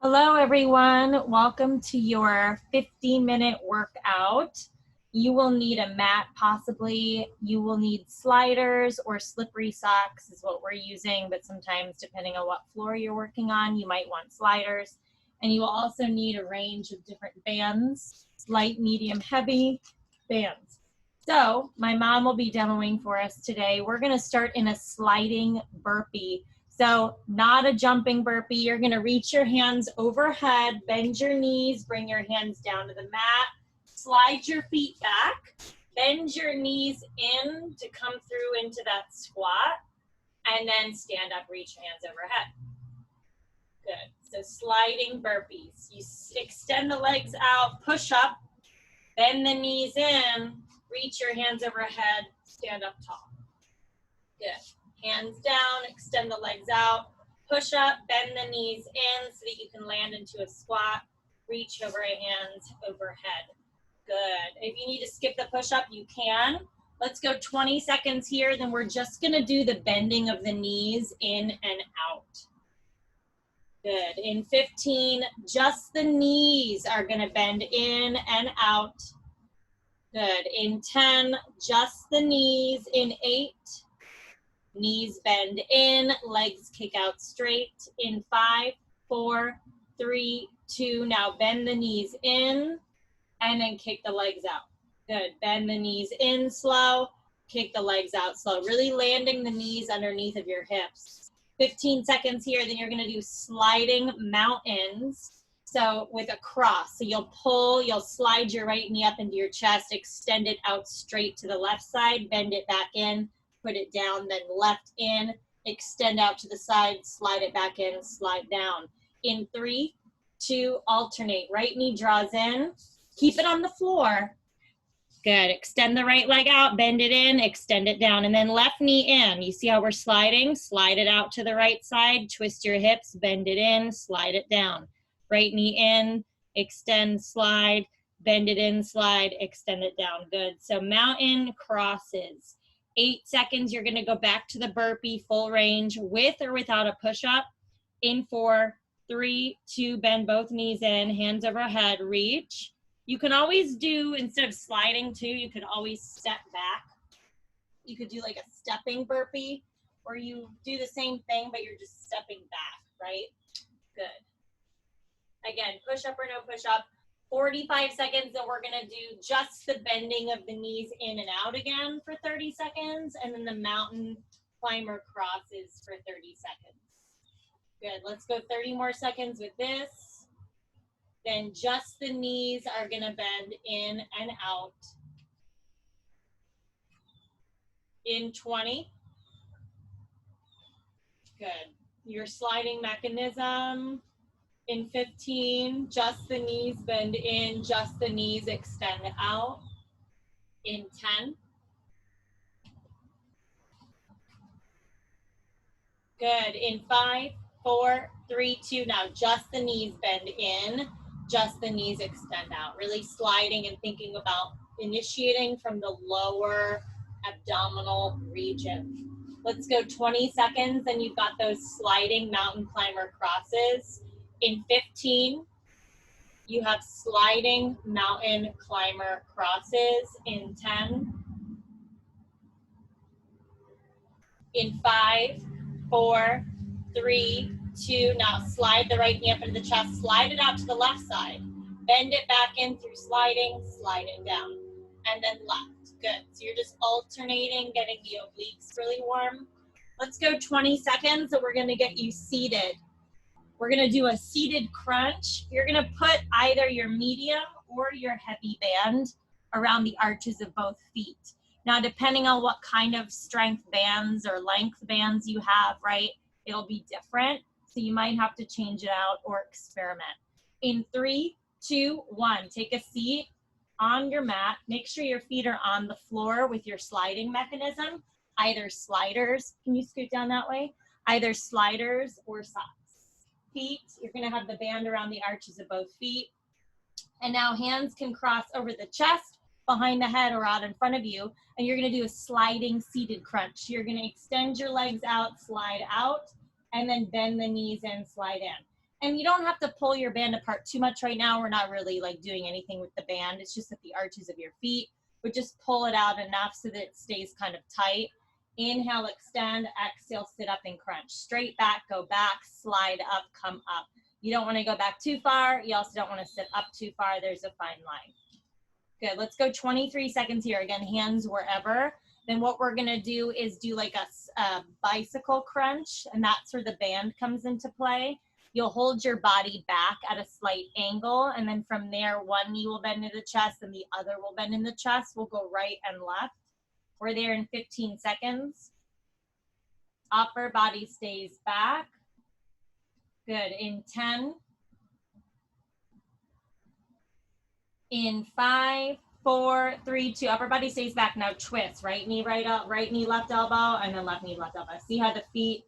Hello, everyone. Welcome to your 15-minute workout. You will need a mat, possibly. You will need sliders or slippery socks is what we're using, but sometimes depending on what floor you're working on, you might want sliders. And you will also need a range of different bands, light, medium, heavy bands. So my mom will be demoing for us today. We're going to start in a sliding burpee. So not a jumping burpee. You're going to reach your hands overhead, bend your knees, bring your hands down to the mat, slide your feet back, bend your knees in to come through into that squat, and then stand up, reach your hands overhead. Good. So sliding burpees. You extend the legs out, push up, bend the knees in, reach your hands overhead, stand up tall. Good. Hands down, extend the legs out, push up, bend the knees in so that you can land into a squat, reach over your hands overhead. Good. If you need to skip the push up, you can. Let's go 20 seconds here, then we're just gonna do the bending of the knees in and out. Good. In 15, just the knees are gonna bend in and out. Good. In 10, just the knees. In 8, knees bend in, legs kick out straight. In 5, 4, 3, 2, now bend the knees in and then kick the legs out. Good, bend the knees in slow, kick the legs out slow. Really landing the knees underneath of your hips. 15 seconds here, then you're gonna do sliding mountains. So with a cross, so you'll pull, you'll slide your right knee up into your chest, extend it out straight to the left side, bend it back in, put it down, then left in, extend out to the side, slide it back in, slide down. In 3, 2, alternate. Right knee draws in, keep it on the floor. Good, extend the right leg out, bend it in, extend it down, and then left knee in. You see how we're sliding? Slide it out to the right side, twist your hips, bend it in, slide it down. Right knee in, extend, slide, bend it in, slide, extend it down. Good, so mountain crosses. 8 seconds, you're gonna go back to the burpee, full range, with or without a push-up. In 4, 3, 2, bend both knees in, hands overhead, reach. You can always do, instead of sliding too, you could always step back. You could do like a stepping burpee, where you do the same thing, but you're just stepping back, right? Good. Again, push up or no push up. 45 seconds, and we're gonna do just the bending of the knees in and out again for 30 seconds, and then the mountain climber crosses for 30 seconds. Good, let's go 30 more seconds with this. Then just the knees are gonna bend in and out. In 20. Good, your sliding mechanism. In 15, just the knees bend in, just the knees extend out. In 10. Good, in 5, 4, 3, 2, now just the knees bend in, just the knees extend out. Really sliding and thinking about initiating from the lower abdominal region. Let's go 20 seconds, and you've got those sliding mountain climber crosses. In 15, you have sliding mountain climber crosses. In 10. In 5, 4, 3, 2, now slide the right knee up into the chest, slide it out to the left side, bend it back in through sliding, slide it down, and then left. Good, so you're just alternating, getting the obliques really warm. Let's go 20 seconds, and we're gonna get you seated. We're gonna do a seated crunch. You're gonna put either your medium or your heavy band around the arches of both feet. Now, depending on what kind of strength bands or length bands you have, right, it'll be different. So you might have to change it out or experiment. In 3, 2, 1, take a seat on your mat. Make sure your feet are on the floor with your sliding mechanism, either sliders. Can you scoot down that way? Either sliders or socks. Feet, you're gonna have the band around the arches of both feet. And now hands can cross over the chest, behind the head, or out in front of you, and you're gonna do a sliding seated crunch. You're gonna extend your legs out, slide out, and then bend the knees in, slide in. And you don't have to pull your band apart too much right now. We're not really like doing anything with the band. It's just at the arches of your feet, but just pull it out enough so that it stays kind of tight. Inhale, extend, exhale, sit up and crunch. Straight back, go back, slide up, come up. You don't want to go back too far. You also don't want to sit up too far. There's a fine line. Good, let's go 23 seconds here. Again, hands wherever. Then what we're gonna do is do like a bicycle crunch, and that's where the band comes into play. You'll hold your body back at a slight angle, and then from there, one knee will bend in the chest and the other will bend in the chest. We'll go right and left. We're there in 15 seconds. Upper body stays back. Good, in 10. In 5, 4, 3, 2, upper body stays back. Now twist, right knee right up, right knee left elbow, and then left knee left elbow. See how the feet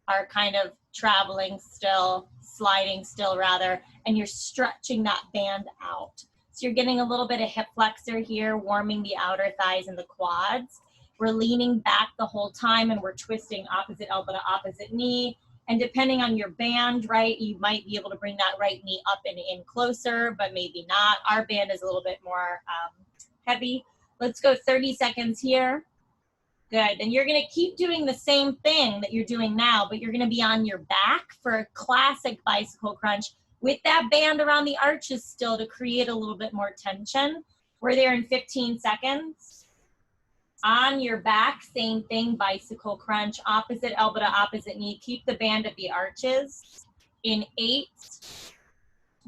are kind of traveling still, sliding still rather, and you're stretching that band out. So you're getting a little bit of hip flexor here, warming the outer thighs and the quads. We're leaning back the whole time, and we're twisting opposite elbow to opposite knee. And depending on your band, right, you might be able to bring that right knee up and in closer, but maybe not. Our band is a little bit more heavy. Let's go 30 seconds here. Good, and you're gonna keep doing the same thing that you're doing now, but you're gonna be on your back for a classic bicycle crunch with that band around the arches still to create a little bit more tension. We're there in 15 seconds. On your back, same thing, bicycle crunch, opposite elbow to opposite knee. Keep the band at the arches. In 8,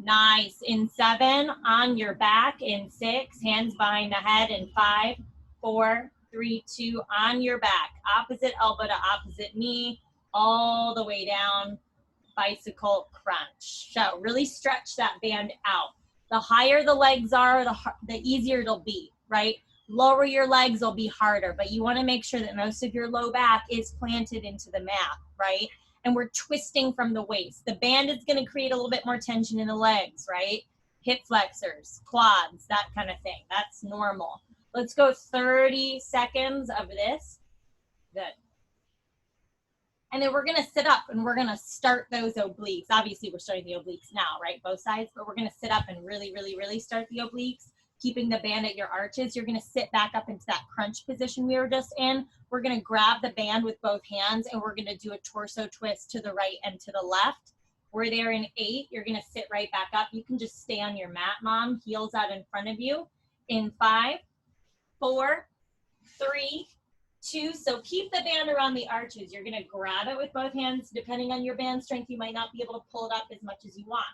nice. In 7, on your back. In 6, hands behind the head. In 5, 4, 3, 2, on your back. Opposite elbow to opposite knee, all the way down, bicycle crunch. So really stretch that band out. The higher the legs are, the easier it'll be, right? Lower your legs will be harder, but you want to make sure that most of your low back is planted into the mat, right? And we're twisting from the waist. The band is going to create a little bit more tension in the legs, right? Hip flexors, quads, that kind of thing. That's normal. Let's go 30 seconds of this. Good. And then we're going to sit up and we're going to start those obliques. Obviously, we're starting the obliques now, right? Both sides, but we're going to sit up and really, really, really start the obliques. Keeping the band at your arches. You're going to sit back up into that crunch position we were just in. We're going to grab the band with both hands and we're going to do a torso twist to the right and to the left. We're there in 8. You're going to sit right back up. You can just stay on your mat, mom. Heels out in front of you. In 5, 4, 3, 2. So keep the band around the arches. You're going to grab it with both hands. Depending on your band strength, you might not be able to pull it up as much as you want.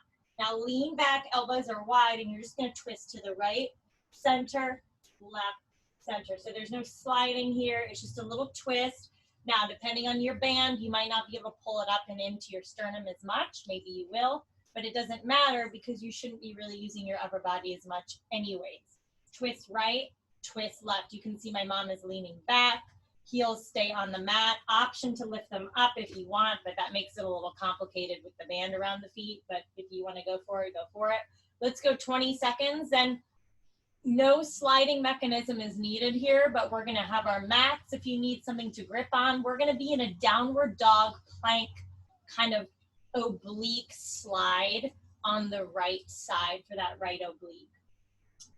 Now lean back, elbows are wide, and you're just going to twist to the right, center, left, center. So there's no sliding here. It's just a little twist. Now, depending on your band, you might not be able to pull it up and into your sternum as much. Maybe you will, but it doesn't matter because you shouldn't be really using your upper body as much anyways. Twist right, twist left. You can see my mom is leaning back. Heels stay on the mat. Option to lift them up if you want, but that makes it a little complicated with the band around the feet. But if you want to go for it, go for it. Let's go 20 seconds. And no sliding mechanism is needed here, but we're going to have our mats if you need something to grip on. We're going to be in a downward dog plank kind of oblique slide on the right side for that right oblique.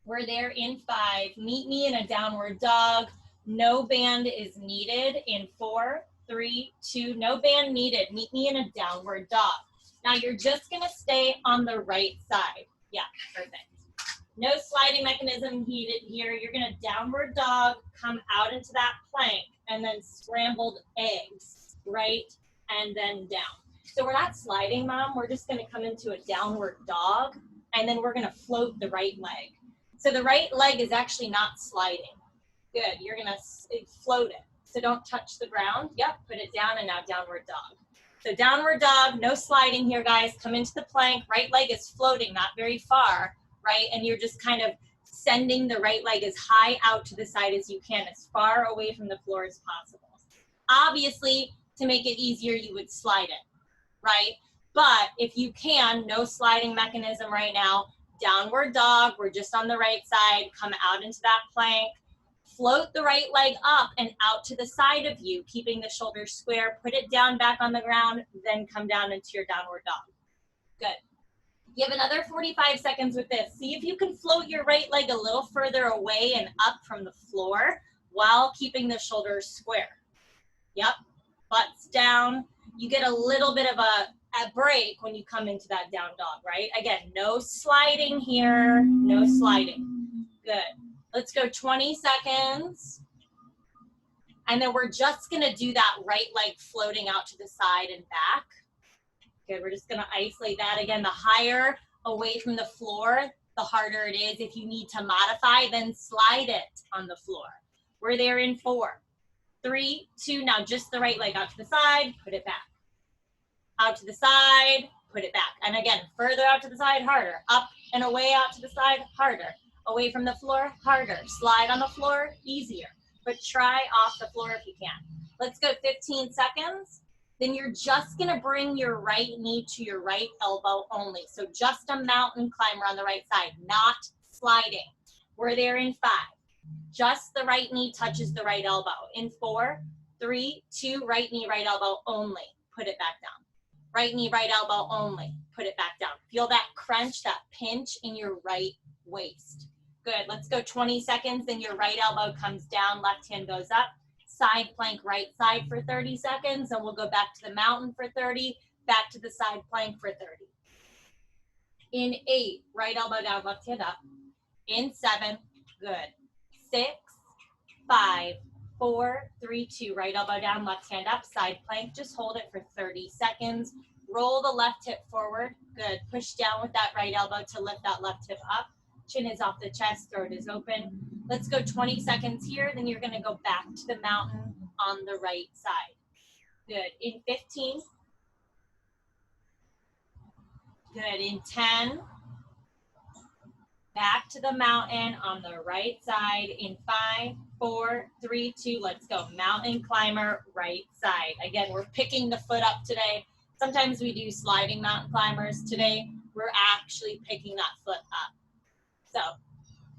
We're there in 5. Meet me in a downward dog. No band is needed. In 4, 3, 2, no band needed. Meet me in a downward dog. Now you're just gonna stay on the right side. Yeah, perfect. No sliding mechanism needed here. You're gonna downward dog, come out into that plank, and then scrambled eggs, right? And then down. So we're not sliding, mom. We're just gonna come into a downward dog, and then we're gonna float the right leg. So the right leg is actually not sliding. Good, you're gonna float it. So don't touch the ground. Yep, put it down and now downward dog. So downward dog, no sliding here, guys. Come into the plank, right leg is floating, not very far, right? And you're just kind of sending the right leg as high out to the side as you can, as far away from the floor as possible. Obviously, to make it easier, you would slide it, right? But if you can, no sliding mechanism right now, downward dog, we're just on the right side, come out into that plank, float the right leg up and out to the side of you, keeping the shoulders square, put it down back on the ground, then come down into your downward dog. Good. You have another 45 seconds with this. See if you can float your right leg a little further away and up from the floor while keeping the shoulders square. Yep, butts down. You get a little bit of a break when you come into that down dog, right? Again, no sliding here, no sliding. Good. Let's go 20 seconds. And then we're just gonna do that right leg floating out to the side and back. Good, we're just gonna isolate that. Again, the higher away from the floor, the harder it is. If you need to modify, then slide it on the floor. We're there in 4, 3, 2, now just the right leg out to the side, put it back. Out to the side, put it back. And again, further out to the side, harder. Up and away out to the side, harder. Away from the floor, harder. Slide on the floor, easier. But try off the floor if you can. Let's go 15 seconds. Then you're just gonna bring your right knee to your right elbow only. So just a mountain climber on the right side, not sliding. We're there in 5. Just the right knee touches the right elbow. In 4, 3, 2, right knee, right elbow only. Put it back down. Right knee, right elbow only. Put it back down. Feel that crunch, that pinch in your right waist. Good, let's go 20 seconds. Then your right elbow comes down, left hand goes up. Side plank, right side for 30 seconds. And we'll go back to the mountain for 30, back to the side plank for 30. In 8, right elbow down, left hand up. In 7, good. 6, 5, 4, 3, 2, right elbow down, left hand up, side plank. Just hold it for 30 seconds. Roll the left hip forward. Good. Push down with that right elbow to lift that left hip up. Chin is off the chest, throat is open. Let's go 20 seconds here. Then you're gonna go back to the mountain on the right side. Good. In 15. Good. In 10. Back to the mountain on the right side in 5, 4, 3, 2, let's go. Mountain climber, right side. Again, we're picking the foot up today. Sometimes we do sliding mountain climbers. Today, we're actually picking that foot up. So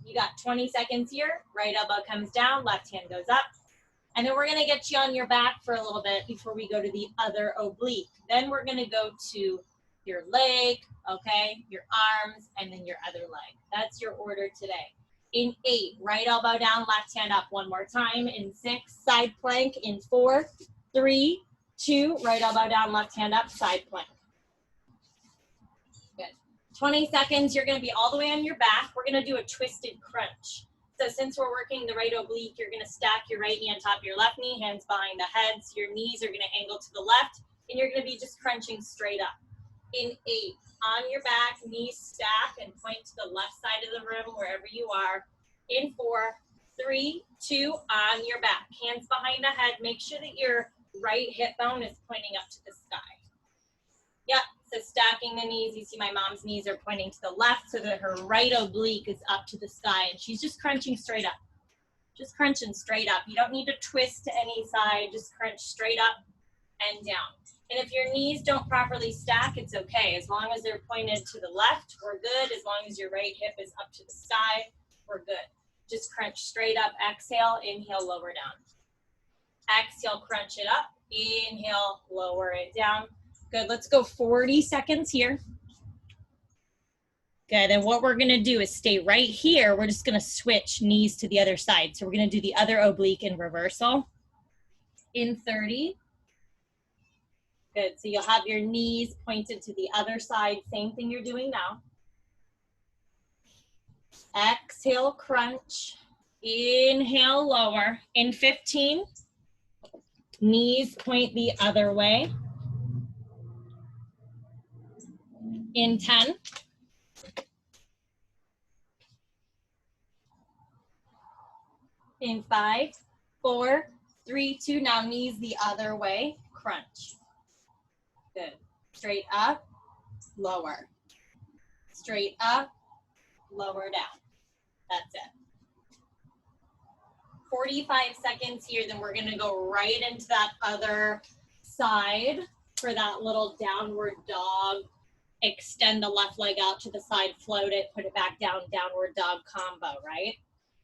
you got 20 seconds here. Right elbow comes down, left hand goes up. And then we're gonna get you on your back for a little bit before we go to the other oblique. Then we're gonna go to your leg, okay, your arms, and then your other leg. That's your order today. In 8, right elbow down, left hand up one more time. In 6, side plank. In 4, 3, 2, right elbow down, left hand up, side plank. Good. 20 seconds, you're gonna be all the way on your back. We're gonna do a twisted crunch. So since we're working the right oblique, you're gonna stack your right knee on top of your left knee, hands behind the head. So your knees are gonna angle to the left, and you're gonna be just crunching straight up. In 8, on your back, knees stack and point to the left side of the room, wherever you are. In 4, 3, 2, on your back. Hands behind the head. Make sure that your right hip bone is pointing up to the sky. Yep, so stacking the knees. You see my mom's knees are pointing to the left so that her right oblique is up to the sky, and she's just crunching straight up. Just crunching straight up. You don't need to twist to any side. Just crunch straight up and down. And if your knees don't properly stack, it's okay. As long as they're pointed to the left, we're good. As long as your right hip is up to the sky, we're good. Just crunch straight up. Exhale, inhale, lower down. Exhale, crunch it up. Inhale, lower it down. Good, let's go 40 seconds here. Good, and what we're gonna do is stay right here. We're just gonna switch knees to the other side. So we're gonna do the other oblique in reversal. In 30. Good, so you'll have your knees pointed to the other side, same thing you're doing now. Exhale, crunch. Inhale, lower. In 15, knees point the other way. In 10. In 5, 4, 3, 2, now knees the other way, crunch. Good. Straight up, lower. Straight up, lower down. That's it. 45 seconds here, then we're gonna go right into that other side for that little downward dog. Extend the left leg out to the side, float it, put it back down, downward dog combo, right?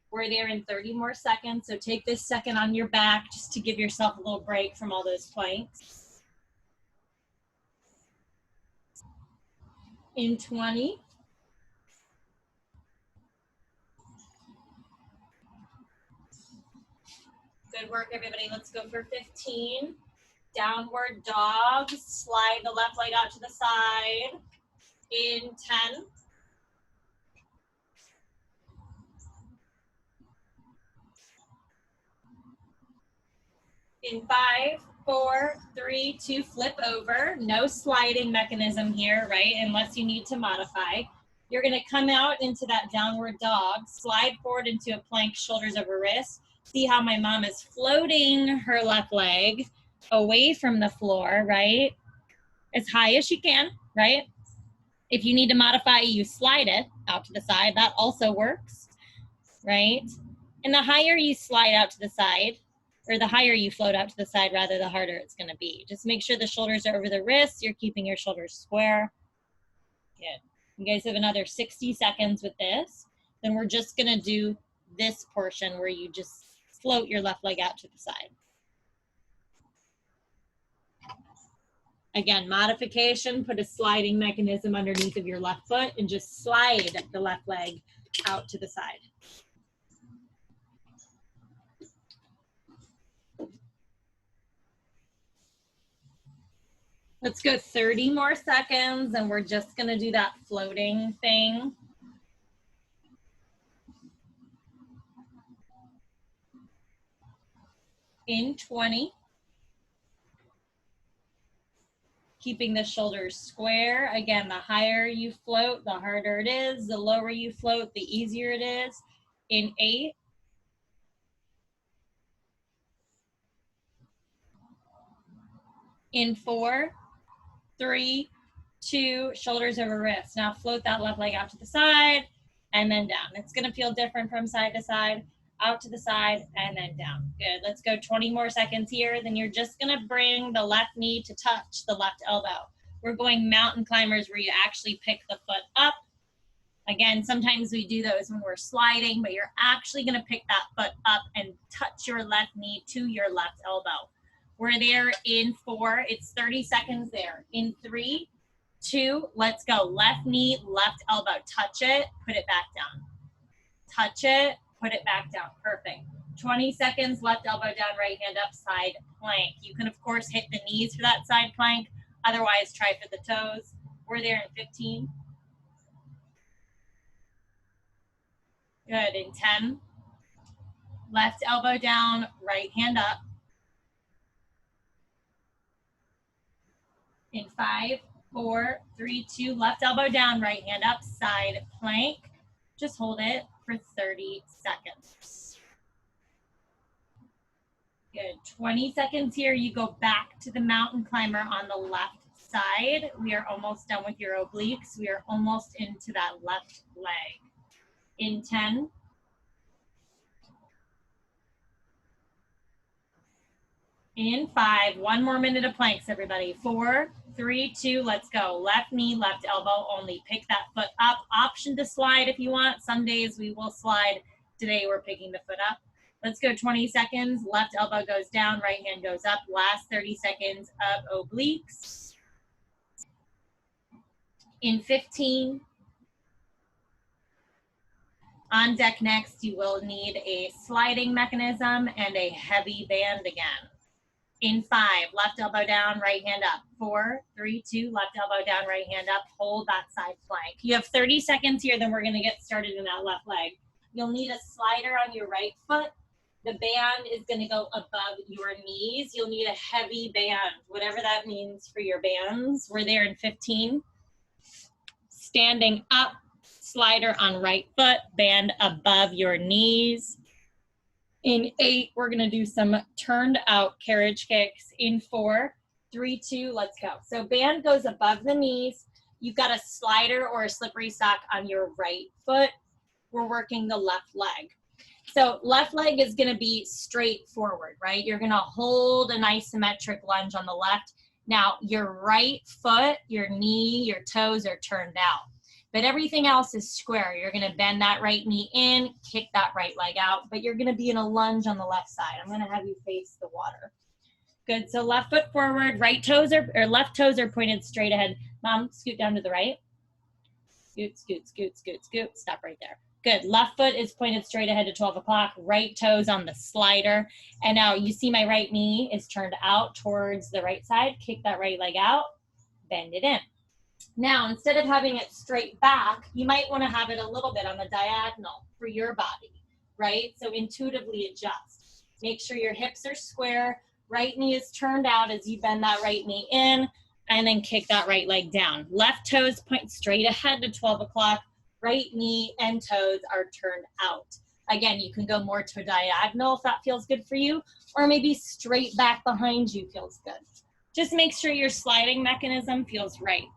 We're there in 30 more seconds, so take this second on your back just to give yourself a little break from all those planks. In 20. Good work, everybody. Let's go for 15. Downward dog. Slide the left leg out to the side. In 10. In 5, 4, 3, 2, flip over. No sliding mechanism here, right? Unless you need to modify. You're gonna come out into that downward dog, slide forward into a plank, shoulders over wrists. See how my mom is floating her left leg away from the floor, right? As high as she can, right? If you need to modify, you slide it out to the side. That also works, right? And the higher you slide out to the side, or the higher you float out to the side, rather, the harder it's gonna be. Just make sure the shoulders are over the wrists. You're keeping your shoulders square. Good. You guys have another 60 seconds with this. Then we're just gonna do this portion where you just float your left leg out to the side. Again, modification, put a sliding mechanism underneath of your left foot and just slide the left leg out to the side. Let's go 30 more seconds and we're just gonna do that floating thing. In 20. Keeping the shoulders square. Again, the higher you float, the harder it is. The lower you float, the easier it is. In 8. In 4, 3, 2, shoulders over wrists. Now float that left leg out to the side and then down. It's gonna feel different from side to side, out to the side and then down. Good, let's go 20 more seconds here. Then you're just gonna bring the left knee to touch the left elbow. We're going mountain climbers where you actually pick the foot up. Again, sometimes we do those when we're sliding, but you're actually gonna pick that foot up and touch your left knee to your left elbow. We're there in 4, it's 30 seconds there. In 3, 2, let's go. Left knee, left elbow, touch it, put it back down. Touch it, put it back down, perfect. 20 seconds, left elbow down, right hand up, side plank. You can of course hit the knees for that side plank, otherwise try for the toes. We're there in 15. Good, in 10. Left elbow down, right hand up. In 5, 4, 3, 2, left elbow down, right hand up, side plank. Just hold it for 30 seconds. Good, 20 seconds here. You go back to the mountain climber on the left side. We are almost done with your obliques. We are almost into that left leg. In 10. In 5, 1 more minute of planks, everybody. 4, 3, 2, let's go. Left knee, left elbow only. Pick that foot up. Option to slide if you want. Some days we will slide. Today we're picking the foot up. Let's go 20 seconds. Left elbow goes down, right hand goes up. Last 30 seconds of obliques. In 15. On deck next, you will need a sliding mechanism and a heavy band again. In 5, left elbow down, right hand up. 4, 3, 2, left elbow down, right hand up. Hold that side plank. You have 30 seconds here, then we're gonna get started in that left leg. You'll need a slider on your right foot. The band is gonna go above your knees. You'll need a heavy band, whatever that means for your bands. We're there in 15. Standing up, slider on right foot, band above your knees. In 8, we're gonna do some turned out carriage kicks. In 4, 3, 2, let's go. So band goes above the knees. You've got a slider or a slippery sock on your right foot. We're working the left leg. So left leg is gonna be straight forward, right? You're gonna hold an isometric lunge on the left. Now your right foot, your knee, your toes are turned out. But everything else is square. You're gonna bend that right knee in, kick that right leg out, but you're gonna be in a lunge on the left side. I'm gonna have you face the water. Good, so left foot forward, right toes are, or left toes are pointed straight ahead. Mom, scoot down to the right. Scoot, scoot, scoot, scoot, scoot. Stop right there. Good. Left foot is pointed straight ahead to 12 o'clock. Right toes on the slider. And now you see my right knee is turned out towards the right side. Kick that right leg out. Bend it in. Now, instead of having it straight back, you might want to have it a little bit on the diagonal for your body, right? So intuitively adjust. Make sure your hips are square. Right knee is turned out as you bend that right knee in, and then kick that right leg down. Left toes point straight ahead to 12 o'clock. Right knee and toes are turned out. Again, you can go more to diagonal if that feels good for you, or maybe straight back behind you feels good. Just make sure your sliding mechanism feels right.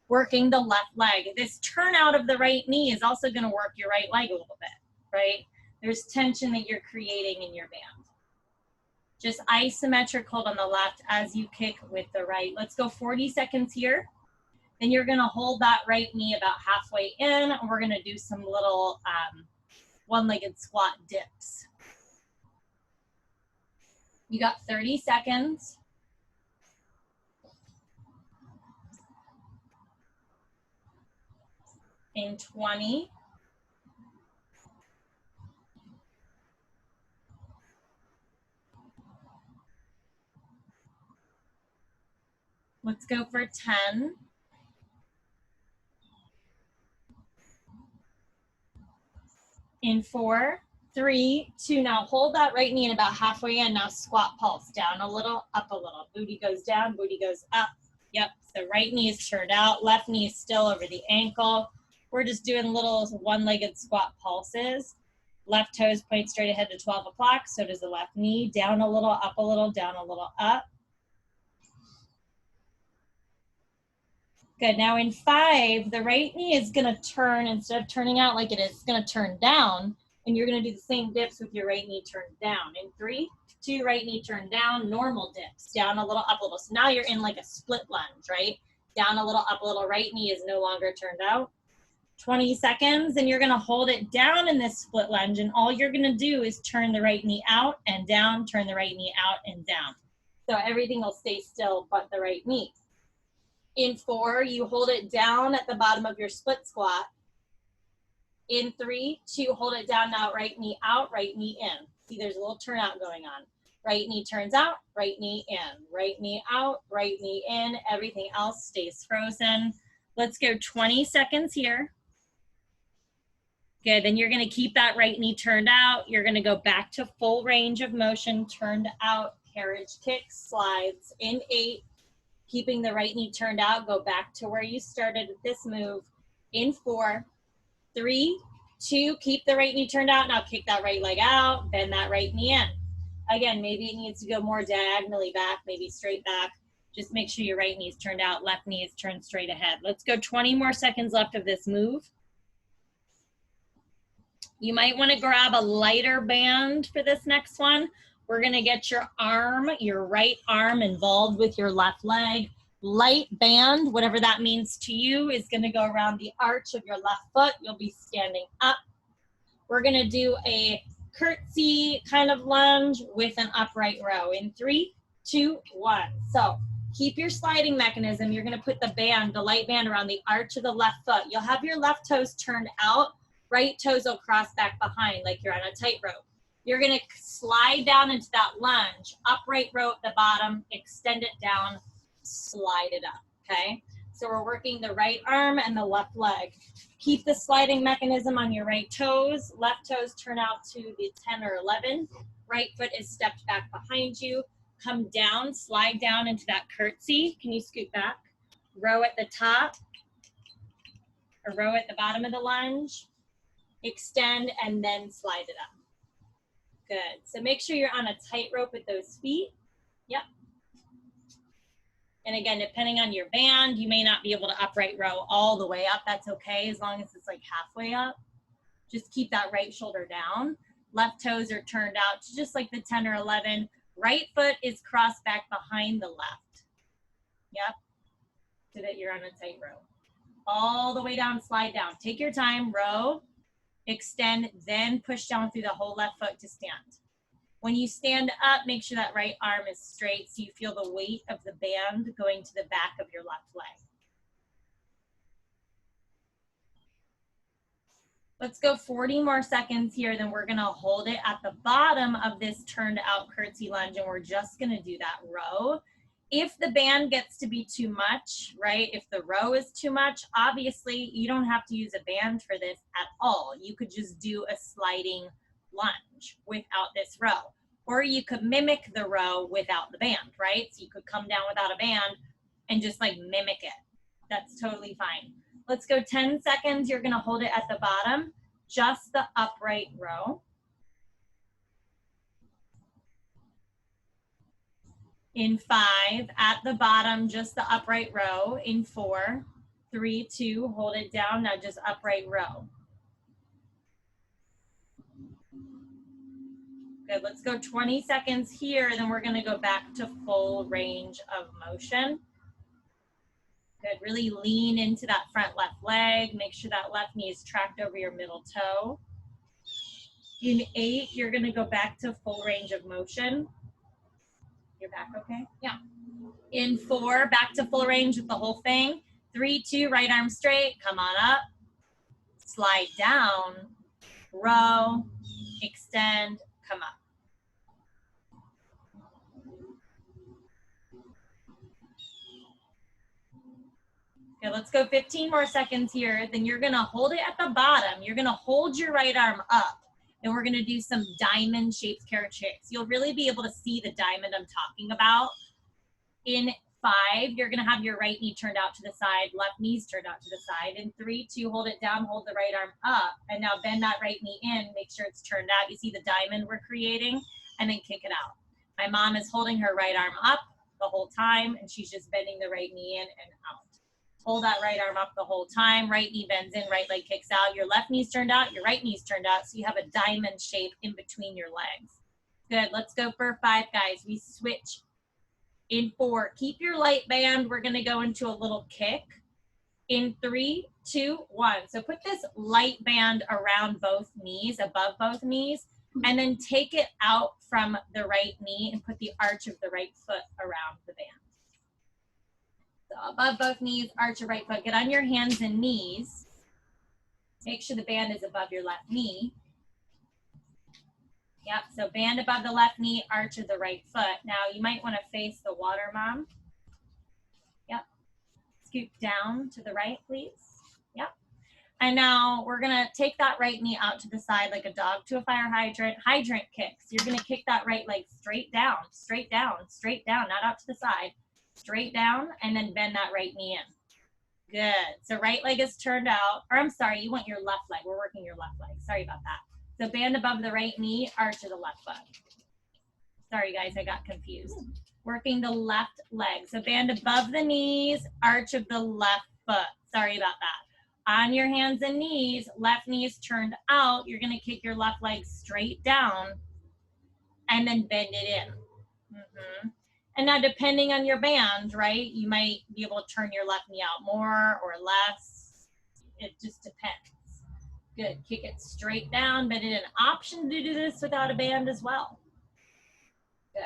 Working the left leg. This turnout of the right knee is also going to work your right leg a little bit, right? There's tension that you're creating in your band. Just isometric hold on the left as you kick with the right. Let's go 40 seconds here. Then you're going to hold that right knee about halfway in, and we're going to do some little one-legged squat dips. You got 30 seconds. In 20. Let's go for 10. In 4, 3, 2. Now hold that right knee in about halfway in. Now squat pulse. Down a little, up a little. Booty goes down, booty goes up. Yep, so right knee is turned out. Left knee is still over the ankle. We're just doing little one-legged squat pulses. Left toes point straight ahead to 12 o'clock. So does the left knee. Down a little, up a little, down a little, up. Good. Now in 5, the right knee is going to turn, instead of turning out like it is, it's going to turn down, and you're going to do the same dips with your right knee turned down. In 3, 2, right knee turned down, normal dips, down a little, up a little. So now you're in like a split lunge, right? Down a little, up a little, right knee is no longer turned out. 20 seconds, and you're going to hold it down in this split lunge, and all you're going to do is turn the right knee out and down, turn the right knee out and down. So everything will stay still but the right knee. In 4, you hold it down at the bottom of your split squat. In 3, 2, hold it down now, right knee out, right knee in. See, there's a little turnout going on. Right knee turns out, right knee in. Right knee out, right knee in. Everything else stays frozen. Let's go 20 seconds here. Good, then you're gonna keep that right knee turned out. You're gonna go back to full range of motion, turned out, carriage kicks, slides. In 8, keeping the right knee turned out, go back to where you started with this move. In 4, 3, 2, keep the right knee turned out. Now kick that right leg out, bend that right knee in. Again, maybe it needs to go more diagonally back, maybe straight back. Just make sure your right knee is turned out, left knee is turned straight ahead. Let's go 20 more seconds left of this move. You might want to grab a lighter band for this next one. We're going to get your arm, your right arm involved with your left leg. Light band, whatever that means to you, is going to go around the arch of your left foot. You'll be standing up. We're going to do a curtsy kind of lunge with an upright row in 3, 2, 1. So keep your sliding mechanism. You're going to put the band, the light band, around the arch of the left foot. You'll have your left toes turned out. Right toes will cross back behind like you're on a tightrope. You're going to slide down into that lunge, upright row at the bottom, extend it down, slide it up, okay? So we're working the right arm and the left leg. Keep the sliding mechanism on your right toes. Left toes turn out to the 10 or 11. Right foot is stepped back behind you. Come down, slide down into that curtsy. Can you scoot back? Row at the top, a row at the bottom of the lunge. Extend and then slide it up. Good. So make sure you're on a tightrope with those feet. Yep. And again, depending on your band, you may not be able to upright row all the way up. That's okay, as long as it's like halfway up. Just keep that right shoulder down. Left toes are turned out to just like the 10 or 11. Right foot is crossed back behind the left. Yep. So that you're on a tightrope. All the way down, slide down. Take your time, row. Extend, then push down through the whole left foot to stand. When you stand up, make sure that right arm is straight so you feel the weight of the band going to the back of your left leg. Let's go 40 more seconds here. Then we're gonna hold it at the bottom of this turned out curtsy lunge, and we're just gonna do that row. If the band gets to be too much, right? If the row is too much, obviously you don't have to use a band for this at all. You could just do a sliding lunge without this row. Or you could mimic the row without the band, right? So you could come down without a band and just like mimic it. That's totally fine. Let's go 10 seconds. You're gonna hold it at the bottom, just the upright row. In 5, at the bottom, just the upright row. In 4, 3, 2, hold it down, now just upright row. Good, let's go 20 seconds here, then we're gonna go back to full range of motion. Good, really lean into that front left leg. Make sure that left knee is tracked over your middle toe. In 8, you're gonna go back to full range of motion. You're back okay? Yeah. In 4, back to full range with the whole thing. 3, 2, right arm straight, come on up. Slide down, row, extend, come up. Okay, let's go 15 more seconds here. Then you're gonna hold it at the bottom. You're gonna hold your right arm up. And we're gonna do some diamond shaped carriage kicks. You'll really be able to see the diamond I'm talking about. In 5, you're gonna have your right knee turned out to the side, left knee's turned out to the side. In 3, 2, hold it down, hold the right arm up, and now bend that right knee in, make sure it's turned out. You see the diamond we're creating, and then kick it out. My mom is holding her right arm up the whole time, and she's just bending the right knee in and out. Hold that right arm up the whole time, right knee bends in, right leg kicks out, your left knee's turned out, your right knee's turned out, so you have a diamond shape in between your legs. Good, let's go for 5, guys. We switch. In 4, keep your light band. We're gonna go into a little kick. In 3, 2, 1. So put this light band around both knees, above both knees, and then take it out from the right knee and put the arch of the right foot around the band. So above both knees, arch your right foot. Get on your hands and knees. Make sure the band is above your left knee. Yep, so band above the left knee, arch of the right foot. Now you might want to face the water, Mom. Yep. Scoop down to the right, please. Yep. And now we're going to take that right knee out to the side like a dog to a fire hydrant. Hydrant kicks. You're going to kick that right leg straight down, straight down, straight down, not out to the side. Straight down, and then bend that right knee in. Good. So right leg is turned out. Or I'm sorry, you want your left leg. We're working your left leg. Sorry about that. So band above the right knee, arch of the left foot. Sorry guys, I got confused. Working the left leg. So band above the knees, arch of the left foot. Sorry about that. On your hands and knees, left knee is turned out. You're gonna kick your left leg straight down and then bend it in. And now depending on your band, right, you might be able to turn your left knee out more or less. It just depends. Good, kick it straight down, but it's an option to do this without a band as well. Good.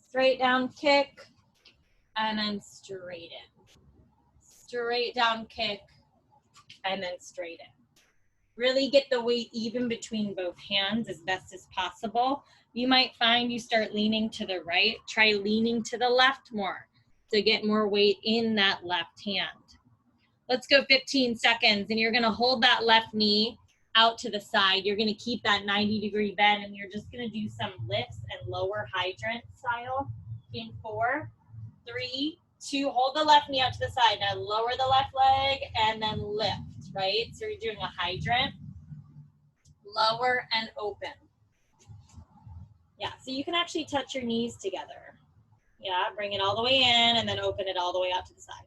Straight down kick, and then straight in. Straight down kick, and then straight in. Really get the weight even between both hands as best as possible. You might find you start leaning to the right. Try leaning to the left more to get more weight in that left hand. Let's go 15 seconds, and you're gonna hold that left knee out to the side. You're gonna keep that 90-degree bend, and you're just gonna do some lifts and lower hydrant style. In 4, 3, 2, hold the left knee out to the side. Now lower the left leg and then lift, right? So you're doing a hydrant, lower and open. Yeah, so you can actually touch your knees together. Yeah, bring it all the way in and then open it all the way out to the side.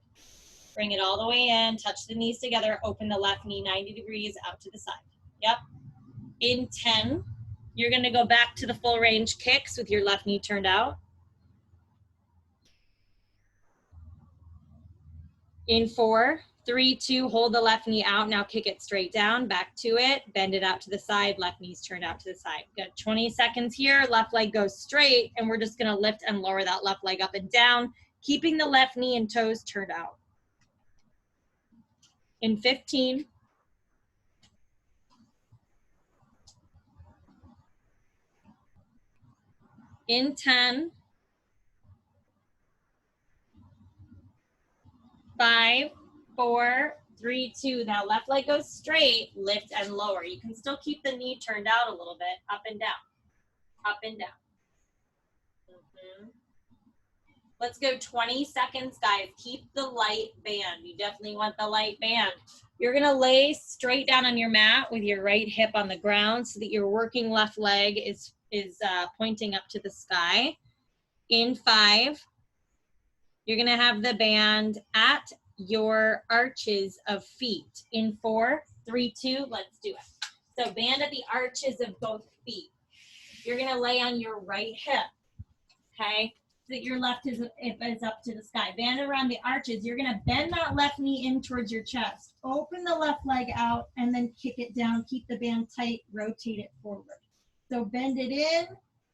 Bring it all the way in, touch the knees together, open the left knee 90 degrees out to the side. Yep. In 10, you're gonna go back to the full range kicks with your left knee turned out. In 4, 3, 2, hold the left knee out. Now kick it straight down, back to it, bend it out to the side, left knee's turned out to the side. Good, 20 seconds here, left leg goes straight, and we're just gonna lift and lower that left leg up and down, keeping the left knee and toes turned out. In 15, In 10, 5, 4, 3, 2. Now left leg goes straight, lift and lower. You can still keep the knee turned out a little bit, up and down, up and down. Let's go 20 seconds, guys. Keep the light band. You definitely want the light band. You're gonna lay straight down on your mat with your right hip on the ground so that your working left leg is pointing up to the sky. In 5, you're gonna have the band at your arches of feet. In 4, 3, 2, let's do it. So band at the arches of both feet. You're gonna lay on your right hip, okay? So that your left is up to the sky. Band around the arches. You're gonna bend that left knee in towards your chest. Open the left leg out and then kick it down. Keep the band tight, rotate it forward. So bend it in,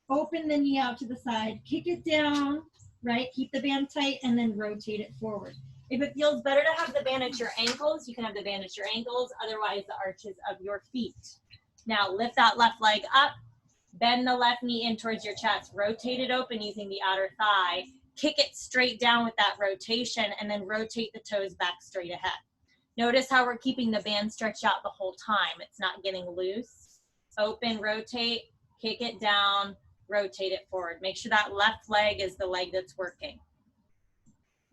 open the knee out to the side, kick it down, right? Keep the band tight and then rotate it forward. If it feels better to have the band at your ankles, you can have the band at your ankles, otherwise the arches of your feet. Now lift that left leg up, bend the left knee in towards your chest, rotate it open using the outer thigh, kick it straight down with that rotation, and then rotate the toes back straight ahead. Notice how we're keeping the band stretched out the whole time. It's not getting loose. Open, rotate, kick it down, rotate it forward. Make sure that left leg is the leg that's working.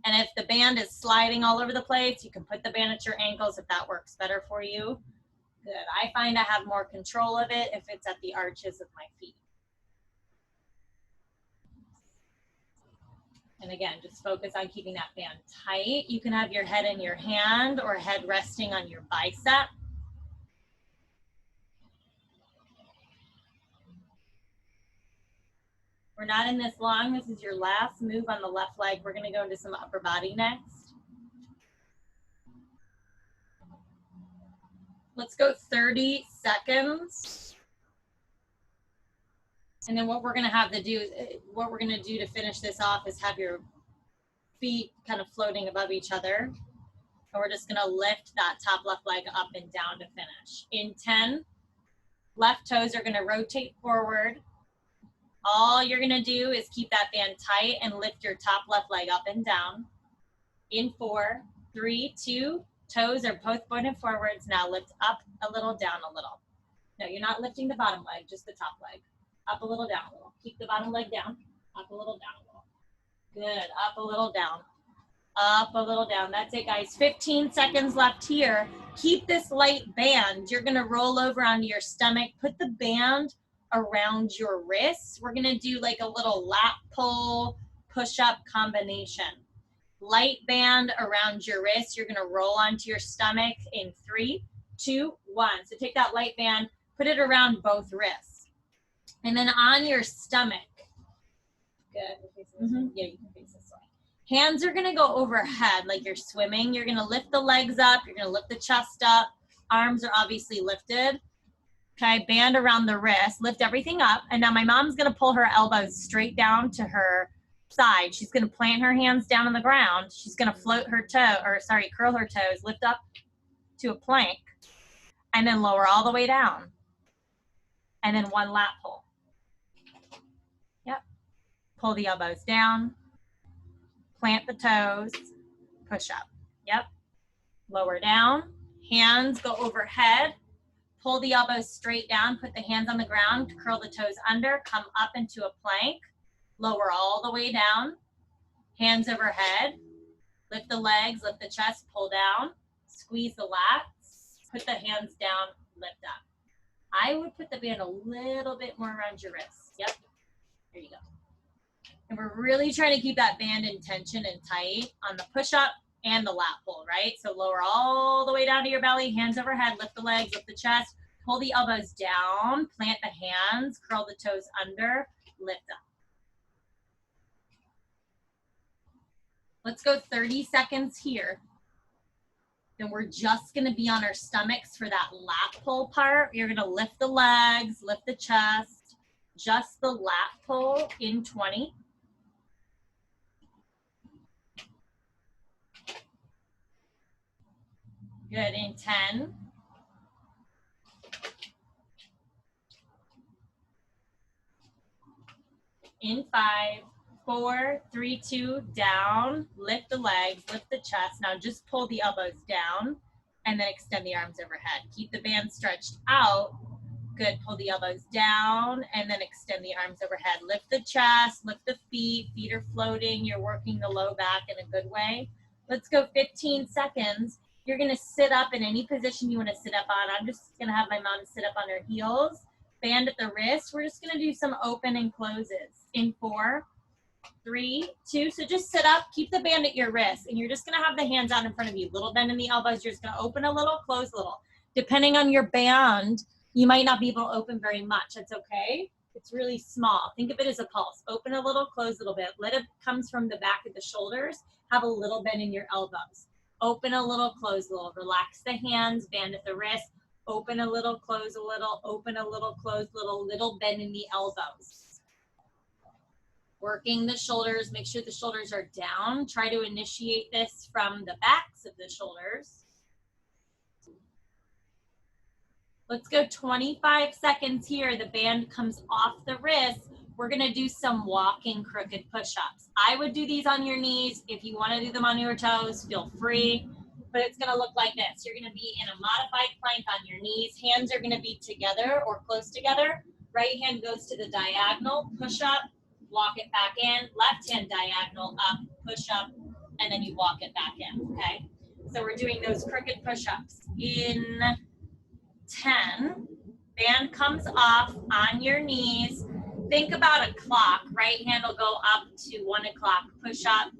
And if the band is sliding all over the place, you can put the band at your ankles if that works better for you. Good. I find I have more control of it if it's at the arches of my feet. And again, just focus on keeping that band tight. You can have your head in your hand or head resting on your bicep. We're not in this long. This is your last move on the left leg. We're going to go into some upper body next. Let's go 30 seconds. And then what we're going to have to do, what we're going to do to finish this off is have your feet kind of floating above each other. And we're just going to lift that top left leg up and down to finish. In 10, left toes are going to rotate forward. All you're going to do is keep that band tight and lift your top left leg up and down. In 4, 3, 2, toes are both pointed forwards. Now lift up a little, down a little. No, you're not lifting the bottom leg, just the top leg. Up a little, down a little. Keep the bottom leg down. Up a little, down a little. Good. Up a little, down. Up a little, down. That's it, guys. 15 seconds left here. Keep this light band. You're going to roll over onto your stomach. Put the band around your wrists. We're going to do like a little lat pull, push-up combination. Light band around your wrists. You're going to roll onto your stomach in 3, 2, 1. So take that light band, put it around both wrists. And then on your stomach. Good. Yeah, you can face this way. Hands are going to go overhead like you're swimming. You're going to lift the legs up. You're going to lift the chest up. Arms are obviously lifted. Okay, band around the wrist. Lift everything up. And now my mom's going to pull her elbows straight down to her side. She's going to plant her hands down on the ground. She's going to float her toe, or sorry, curl her toes, lift up to a plank, and then lower all the way down. And then one lat pull. Yep. Pull the elbows down, plant the toes, push up. Yep. Lower down, hands go overhead, pull the elbows straight down, put the hands on the ground, curl the toes under, come up into a plank, lower all the way down, hands overhead, lift the legs, lift the chest, pull down, squeeze the lats, put the hands down, lift up. I would put the band a little bit more around your wrists. Yep. There you go. And we're really trying to keep that band in tension and tight on the push-up and the lat pull, right? So lower all the way down to your belly, hands overhead, lift the legs, lift the chest, pull the elbows down, plant the hands, curl the toes under, lift up. Let's go 30 seconds here. Then we're just going to be on our stomachs for that lat pull part. You're going to lift the legs, lift the chest, just the lat pull in 20. Good, in 10. In 5, 4, 3, 2, down. Lift the legs, lift the chest. Now just pull the elbows down and then extend the arms overhead. Keep the band stretched out. Good, pull the elbows down and then extend the arms overhead. Lift the chest, lift the feet are floating. You're working the low back in a good way. Let's go 15 seconds. You're gonna sit up in any position you wanna sit up on. I'm just gonna have my mom sit up on her heels. Band at the wrist. We're just gonna do some open and closes. In 4, 3, 2, so just sit up, keep the band at your wrist, and you're just gonna have the hands out in front of you. Little bend in the elbows, you're just gonna open a little, close a little. Depending on your band, you might not be able to open very much. That's okay. It's really small. Think of it as a pulse. Open a little, close a little bit. Let it comes from the back of the shoulders. Have a little bend in your elbows. Open a little, close a little. Relax the hands, band at the wrist. Open a little, close a little, open a little, close a little bend in the elbows. Working the shoulders, make sure the shoulders are down. Try to initiate this from the backs of the shoulders. Let's go 25 seconds here. The band comes off the wrist. We're gonna do some walking crooked push-ups. I would do these on your knees. If you wanna do them on your toes, feel free, but it's gonna look like this. You're gonna be in a modified plank on your knees. Hands are gonna be together or close together. Right hand goes to the diagonal, push up, walk it back in. Left hand diagonal, up, push up, and then you walk it back in, okay? So we're doing those crooked push-ups. In 10, band comes off on your knees. Think about a clock. Right hand will go up to 1 o'clock, push up,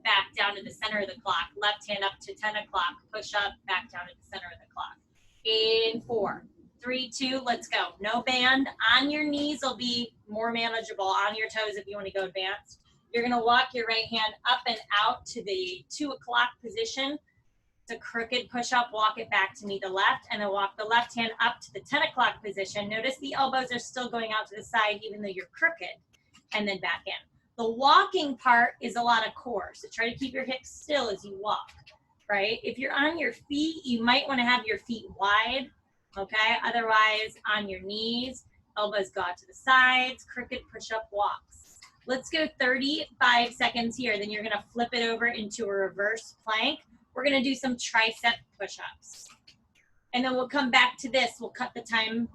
back down to the center of the clock. Left hand up to 10 o'clock, push up, back down to the center of the clock. In 4, 3, 2, let's go. No band. On your knees will be more manageable. On your toes if you want to go advanced. You're going to walk your right hand up and out to the 2 o'clock position. It's a crooked push-up, walk it back to meet the left, and then walk the left hand up to the 10 o'clock position. Notice the elbows are still going out to the side even though you're crooked, and then back in. The walking part is a lot of core, so try to keep your hips still as you walk, right? If you're on your feet, you might want to have your feet wide, okay? Otherwise, on your knees, elbows go out to the sides, crooked push-up walks. Let's go 35 seconds here, then you're gonna flip it over into a reverse plank. We're gonna do some tricep push-ups. And then we'll come back to this. We'll cut the time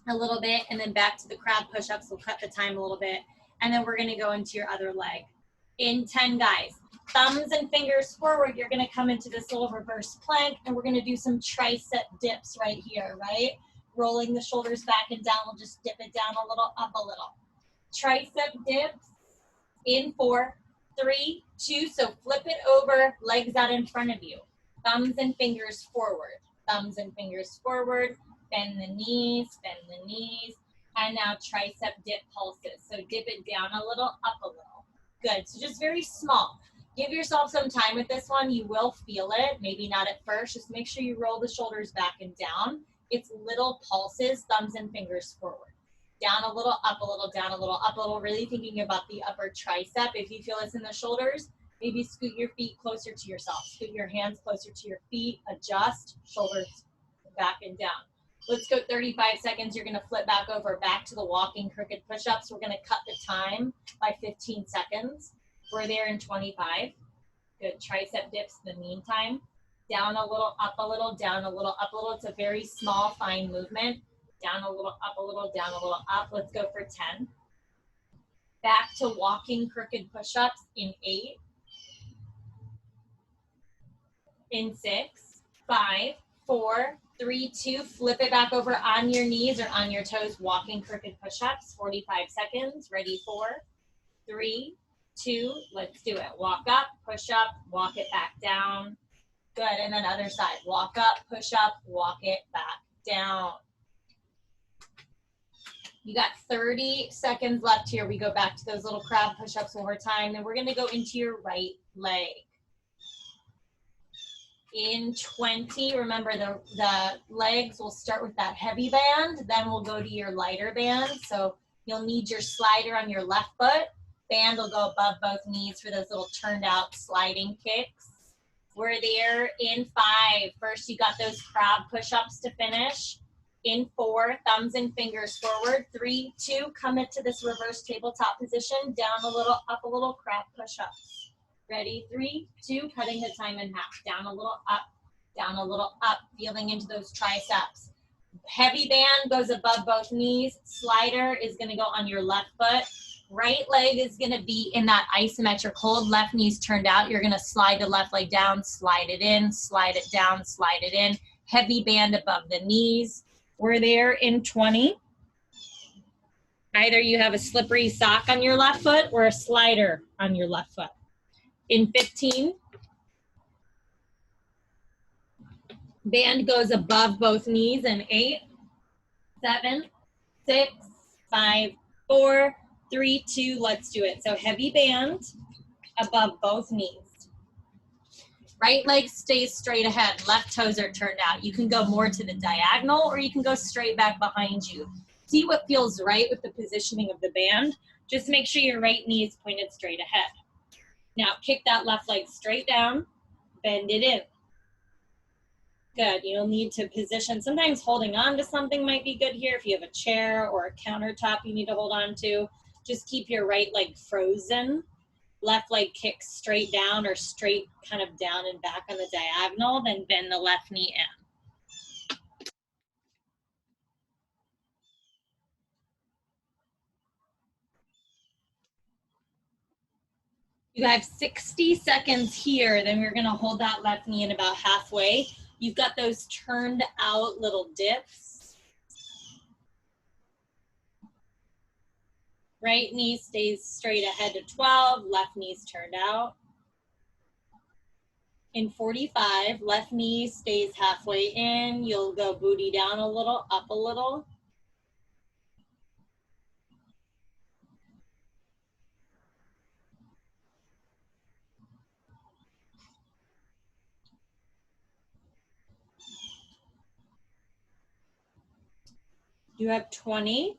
a little bit, and then back to the crab push-ups. We'll cut the time a little bit. And then we're gonna go into your other leg. In 10, guys. Thumbs and fingers forward. You're gonna come into this little reverse plank, and we're gonna do some tricep dips right here, right? Rolling the shoulders back and down. We'll just dip it down a little, up a little. Tricep dips in 4, 3, 2, so flip it over, legs out in front of you. Thumbs and fingers forward. Thumbs and fingers forward. Bend the knees, and now tricep dip pulses. So dip it down a little, up a little. Good, so just very small. Give yourself some time with this one. You will feel it, maybe not at first. Just make sure you roll the shoulders back and down. It's little pulses, thumbs and fingers forward. Down a little, up a little, down a little, up a little, really thinking about the upper tricep. If you feel this in the shoulders, maybe scoot your feet closer to yourself. Scoot your hands closer to your feet, adjust, shoulders back and down. Let's go 35 seconds. You're gonna flip back over, back to the walking crooked push-ups. We're gonna cut the time by 15 seconds. We're there in 25. Good, tricep dips in the meantime. Down a little, up a little, down a little, up a little. It's a very small, fine movement. Down a little, up a little, down a little, up. Let's go for 10. Back to walking crooked push-ups in 8. In 6, 5, 4, 3, 2. Flip it back over on your knees or on your toes. Walking crooked push-ups, 45 seconds. Ready, 4, 3, 2. Let's do it. Walk up, push up, walk it back down. Good, and then other side. Walk up, push up, walk it back down. You got 30 seconds left here. We go back to those little crab push-ups one more time. Then we're gonna go into your right leg. In 20, remember the legs will start with that heavy band, then we'll go to your lighter band. So you'll need your slider on your left foot. Band will go above both knees for those little turned out sliding kicks. We're there in 5. First, you got those crab push-ups to finish. In 4, thumbs and fingers forward. 3, 2, come into this reverse tabletop position. Down a little, up a little, crab push-ups. Ready? 3, 2, cutting the time in half. Down a little, up, feeling into those triceps. Heavy band goes above both knees. Slider is gonna go on your left foot. Right leg is gonna be in that isometric hold. Left knee's turned out. You're gonna slide the left leg down, slide it in, slide it down, slide it in. Heavy band above the knees. We're there in 20. Either you have a slippery sock on your left foot or a slider on your left foot. In 15, band goes above both knees in 8, 7, 6, 5, 4, 3, 2, let's do it. So heavy band above both knees. Right leg stays straight ahead, left toes are turned out. You can go more to the diagonal or you can go straight back behind you. See what feels right with the positioning of the band. Just make sure your right knee is pointed straight ahead. Now kick that left leg straight down, bend it in. Good, you'll need to position. Sometimes holding on to something might be good here. If you have a chair or a countertop you need to hold on to, just keep your right leg frozen. Left leg kicks straight down or straight kind of down and back on the diagonal, then bend the left knee in. You have 60 seconds here, then we're gonna hold that left knee in about halfway. You've got those turned out little dips. Right knee stays straight ahead to 12, left knee's turned out. In 45, left knee stays halfway in. You'll go booty down a little, up a little. You have 20.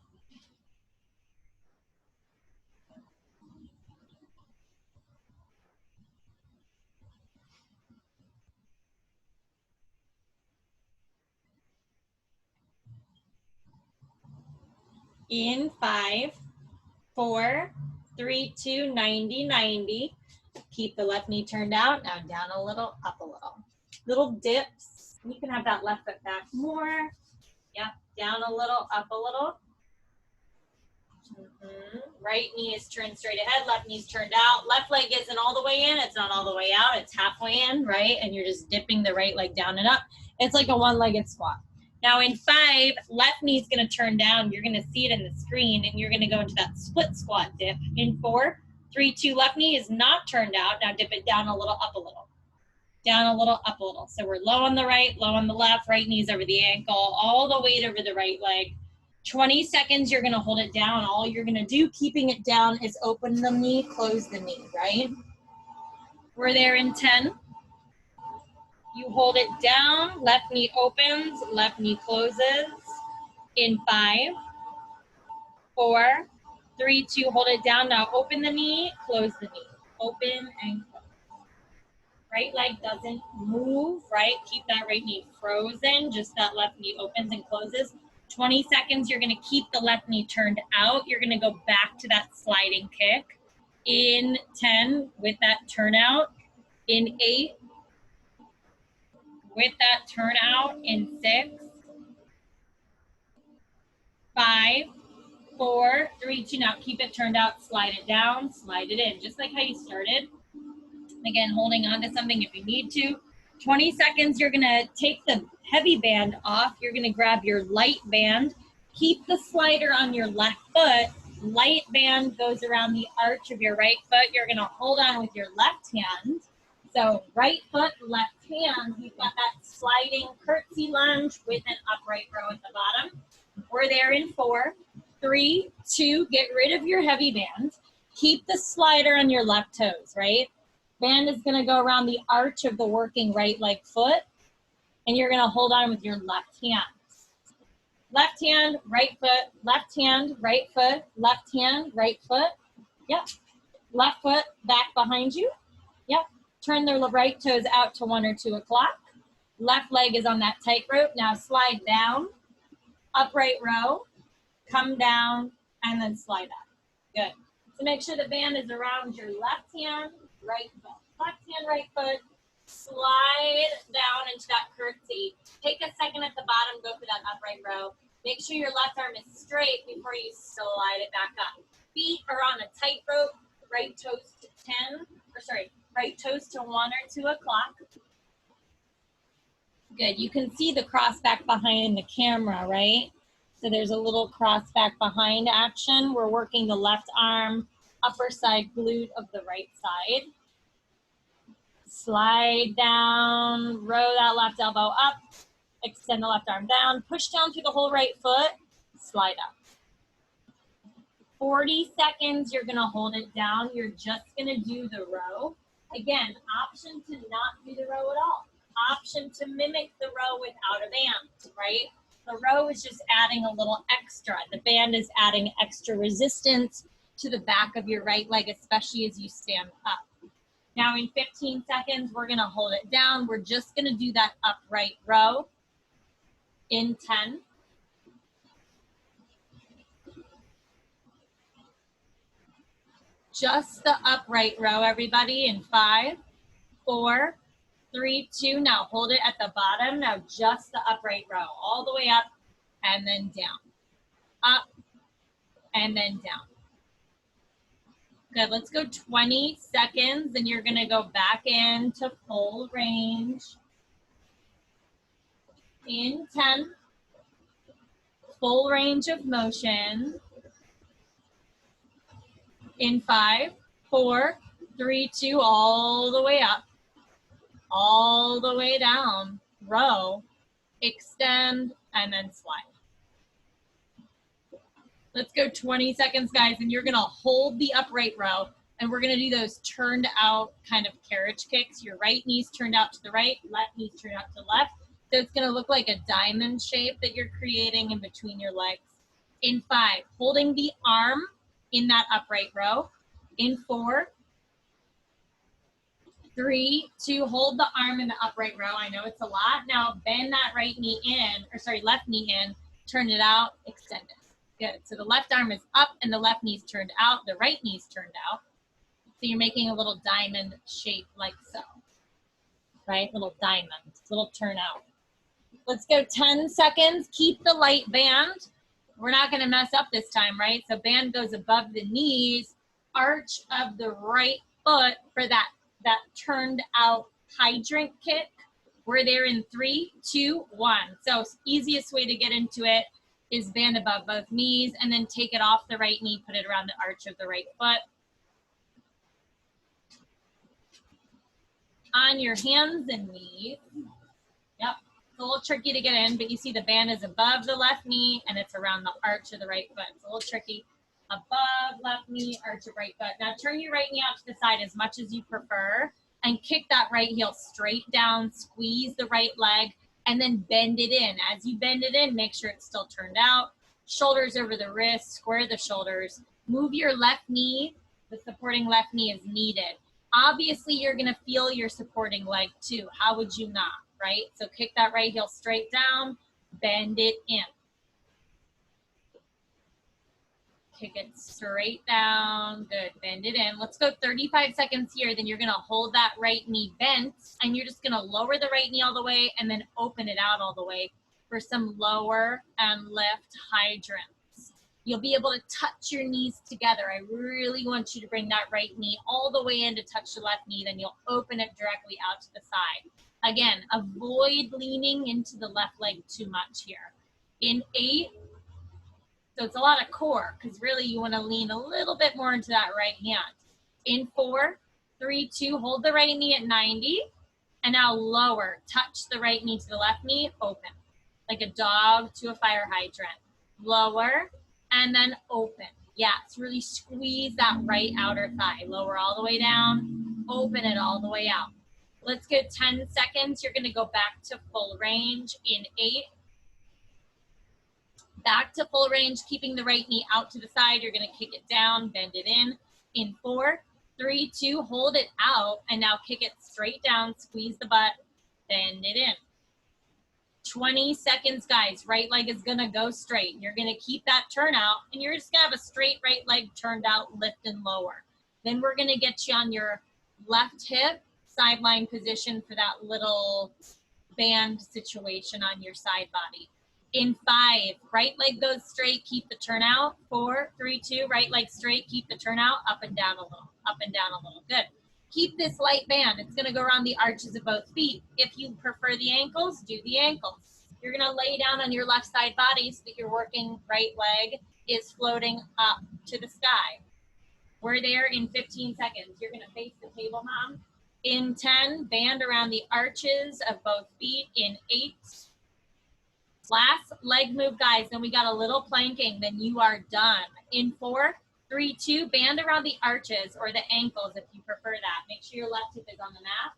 In 5, 4, 3, 2, 90, 90. Keep the left knee turned out. Now down a little, up a little. Little dips. You can have that left foot back more. Yep, down a little, up a little. Right knee is turned straight ahead, left knee's turned out. Left leg isn't all the way in, it's not all the way out, it's halfway in, right? And you're just dipping the right leg down and up. It's like a one-legged squat. Now in 5, left knee's gonna turn down. You're gonna see it in the screen and you're gonna go into that split squat dip. In 4, 3, 2, left knee is not turned out. Now dip it down a little, up a little. Down a little, up a little. So we're low on the right, low on the left, right knee's over the ankle, all the weight over the right leg. 20 seconds, you're gonna hold it down. All you're gonna do, keeping it down, is open the knee, close the knee, right? We're there in 10. You hold it down, left knee opens, left knee closes. In 5, 4, 3, 2, hold it down. Now open the knee, close the knee. Open and close. Right leg doesn't move, right? Keep that right knee frozen, just that left knee opens and closes. 20 seconds, you're gonna keep the left knee turned out. You're gonna go back to that sliding kick. In 10, with that turnout. In 8, with that turnout. In 6, 5, 4, 3, 2, now keep it turned out, slide it down, slide it in, just like how you started. Again, holding on to something if you need to. 20 seconds, you're gonna take the heavy band off. You're gonna grab your light band. Keep the slider on your left foot. Light band goes around the arch of your right foot. You're gonna hold on with your left hand. So right foot, left hand. We've got that sliding curtsy lunge with an upright row at the bottom. We're there in 4, 3, 2, get rid of your heavy band. Keep the slider on your left toes, right? Band is gonna go around the arch of the working right leg foot, and you're gonna hold on with your left hand. Left hand, right foot, left hand, right foot, left hand, right foot. Yep. Left foot back behind you. Yep. Turn the right toes out to 1 or 2 o'clock. Left leg is on that tightrope. Now slide down. Upright row, come down, and then slide up. Good. So make sure the band is around your left hand, right foot. Left hand, right foot. Slide down into that curtsy. Take a second at the bottom, go for that upright row. Make sure your left arm is straight before you slide it back up. Feet are on a tightrope, right toes to 10, right toes to 1 or 2 o'clock. Good, you can see the cross back behind the camera, right? So there's a little cross back behind action. We're working the left arm, upper side glute of the right side. Slide down, row that left elbow up, extend the left arm down, push down through the whole right foot, slide up. 40 seconds, you're gonna hold it down. You're just gonna do the row. Again, option to not do the row at all. Option to mimic the row without a band, right? The row is just adding a little extra. The band is adding extra resistance to the back of your right leg, especially as you stand up. Now in 15 seconds, we're gonna hold it down. We're just gonna do that upright row in 10. Just the upright row, everybody, in 5, 4, 3, 2. Now hold it at the bottom. Now just the upright row, all the way up and then down. Up and then down. Good, let's go 20 seconds, and you're gonna go back into full range. In 10, full range of motion. In 5, 4, 3, 2, all the way up, all the way down, row, extend, and then slide. Let's go 20 seconds, guys, and you're gonna hold the upright row, and we're gonna do those turned out kind of carriage kicks. Your right knee's turned out to the right, left knee's turned out to the left. So it's gonna look like a diamond shape that you're creating in between your legs. In 5, holding the arm in that upright row. In 4, 3, 2, hold the arm in the upright row. I know it's a lot. Now bend that left knee in, turn it out, extend it. Good, so the left arm is up and the left knee's turned out, the right knee's turned out. So you're making a little diamond shape like so, right? Little diamond, little turnout. Let's go 10 seconds, keep the light band. We're not gonna mess up this time, right? So band goes above the knees, arch of the right foot for that turned out hydrant kick. We're there in 3, 2, 1. So easiest way to get into it is band above both knees, and then take it off the right knee, put it around the arch of the right foot. On your hands and knees. Yep, it's a little tricky to get in, but you see the band is above the left knee and it's around the arch of the right foot. It's a little tricky. Above left knee, arch of right foot. Now turn your right knee out to the side as much as you prefer and kick that right heel straight down, squeeze the right leg, and then bend it in. As you bend it in, make sure it's still turned out. Shoulders over the wrists, square the shoulders. Move your left knee. The supporting left knee is needed. Obviously, you're gonna feel your supporting leg too. How would you not, right? So kick that right heel straight down, bend it in. Kick it straight down, good, bend it in. Let's go 35 seconds here, then you're gonna hold that right knee bent, and you're just gonna lower the right knee all the way and then open it out all the way for some lower and lift hydrants. You'll be able to touch your knees together. I really want you to bring that right knee all the way in to touch the left knee, then you'll open it directly out to the side. Again, avoid leaning into the left leg too much here. In 8, so it's a lot of core, because really you want to lean a little bit more into that right hand. In 4, 3, 2, hold the right knee at 90, and now lower. Touch the right knee to the left knee, open. Like a dog to a fire hydrant. Lower, and then open. Yes, really squeeze that right outer thigh. Lower all the way down, open it all the way out. Let's go 10 seconds. You're going to go back to full range in 8. Back to full range, keeping the right knee out to the side. You're gonna kick it down, bend it in 4, 3, 2, hold it out, and now kick it straight down, squeeze the butt, bend it in. 20 seconds, guys. Right leg is gonna go straight. You're gonna keep that turnout, and you're just gonna have a straight right leg turned out, lift and lower. Then we're gonna get you on your left hip, sideline position for that little band situation on your side body. In 5, right leg goes straight, keep the turnout. 4, 3, 2, right leg straight, keep the turnout, up and down a little, up and down a little. Good. Keep this light band. It's gonna go around the arches of both feet. If you prefer the ankles, do the ankles. You're gonna lay down on your left side body so that your working right leg is floating up to the sky. We're there in 15 seconds. You're gonna face the table, Mom. In 10, band around the arches of both feet. In 8, last leg move, guys. Then we got a little planking, then you are done. In 4, 3, 2, band around the arches or the ankles if you prefer that. Make sure your left hip is on the mat.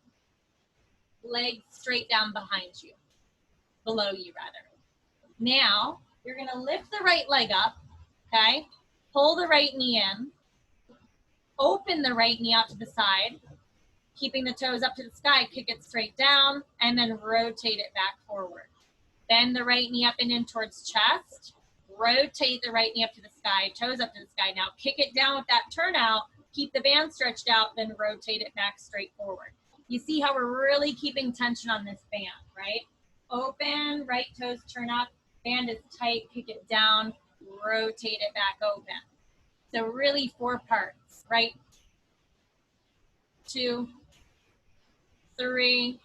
Legs straight down behind you, below you rather. Now, you're gonna lift the right leg up, okay? Pull the right knee in. Open the right knee out to the side, keeping the toes up to the sky, kick it straight down, and then rotate it back forward. Bend the right knee up and in towards chest. Rotate the right knee up to the sky, toes up to the sky. Now kick it down with that turnout, keep the band stretched out, then rotate it back straight forward. You see how we're really keeping tension on this band, right? Open, right toes turn up, band is tight, kick it down, rotate it back open. So really 4 parts, right? 2, 3,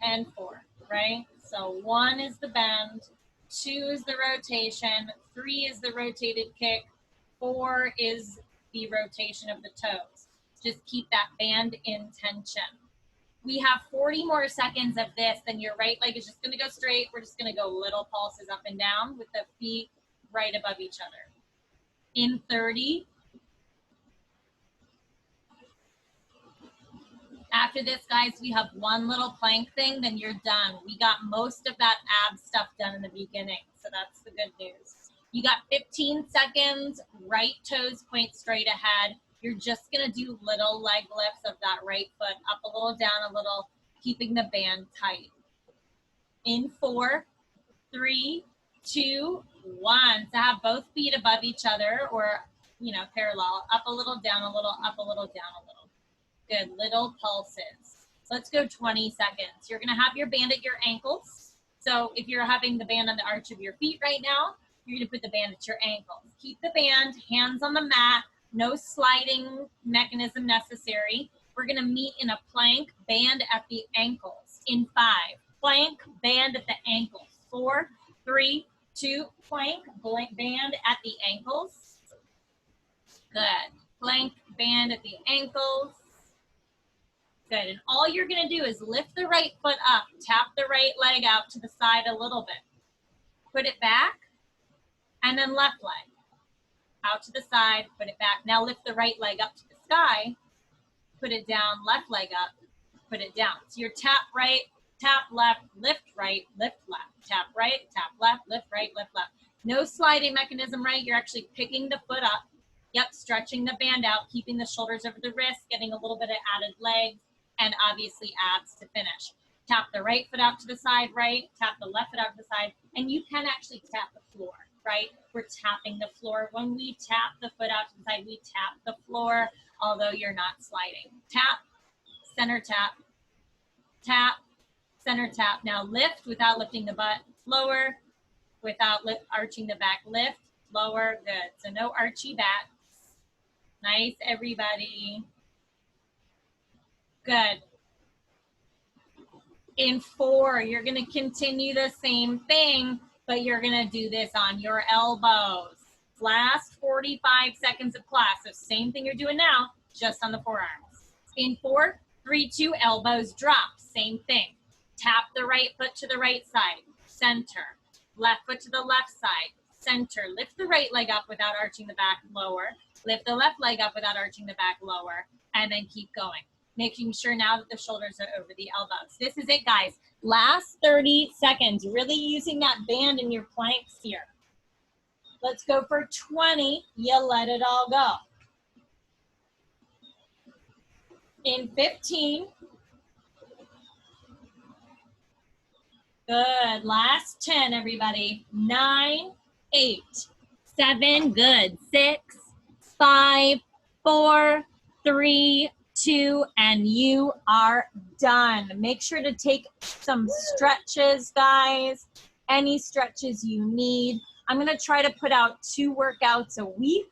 and 4, right? So 1 is the bend, 2 is the rotation, 3 is the rotated kick, 4 is the rotation of the toes. Just keep that band in tension. We have 40 more seconds of this, then your right leg is just gonna go straight. We're just gonna go little pulses up and down with the feet right above each other. In 30, after this, guys, we have 1 little plank thing, then you're done. We got most of that ab stuff done in the beginning, so that's the good news. You got 15 seconds, right toes point straight ahead. You're just gonna do little leg lifts of that right foot, up a little, down a little, keeping the band tight. In 4, 3, 2, 1. So have both feet above each other or, parallel, up a little, down a little, up a little, down a little. Good, little pulses. Let's go 20 seconds. You're gonna have your band at your ankles. So if you're having the band on the arch of your feet right now, you're gonna put the band at your ankles. Keep the band, hands on the mat, no sliding mechanism necessary. We're gonna meet in a plank, band at the ankles. In 5, plank, band at the ankles. 4, 3, 2, plank, band at the ankles. Good, plank, band at the ankles. Good, and all you're gonna do is lift the right foot up, tap the right leg out to the side a little bit. Put it back, and then left leg. Out to the side, put it back. Now lift the right leg up to the sky, put it down, left leg up, put it down. So you're tap right, tap left, lift right, lift left. Tap right, tap left, lift right, lift left. No sliding mechanism, right? You're actually picking the foot up. Yep, stretching the band out, keeping the shoulders over the wrists, getting a little bit of added legs, and obviously abs to finish. Tap the right foot out to the side, right? Tap the left foot out to the side, and you can actually tap the floor, right? We're tapping the floor. When we tap the foot out to the side, we tap the floor, although you're not sliding. Tap, center tap, tap, center tap. Now lift without lifting the butt, lower, without arching the back, lift, lower, good. So no archy backs. Nice, everybody. Good. In 4, you're gonna continue the same thing, but you're gonna do this on your elbows. Last 45 seconds of class, so same thing you're doing now, just on the forearms. In 4, 3, 2, elbows drop, same thing. Tap the right foot to the right side, center. Left foot to the left side, center. Lift the right leg up without arching the back, lower. Lift the left leg up without arching the back, lower, and then keep going. Making sure now that the shoulders are over the elbows. This is it, guys. Last 30 seconds, really using that band in your planks here. Let's go for 20. You let it all go. In 15, Good. Last 10, everybody. 9, 8, 7. Good. 6, 5, 4, 3, 2, and you are done. Make sure to take some stretches, guys. Any stretches you need. I'm going to try to put out 2 workouts a week.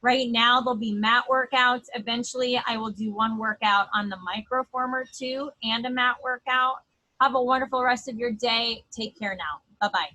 Right now, there'll be mat workouts. Eventually, I will do 1 workout on the microformer too and a mat workout. Have a wonderful rest of your day. Take care now. Bye-bye.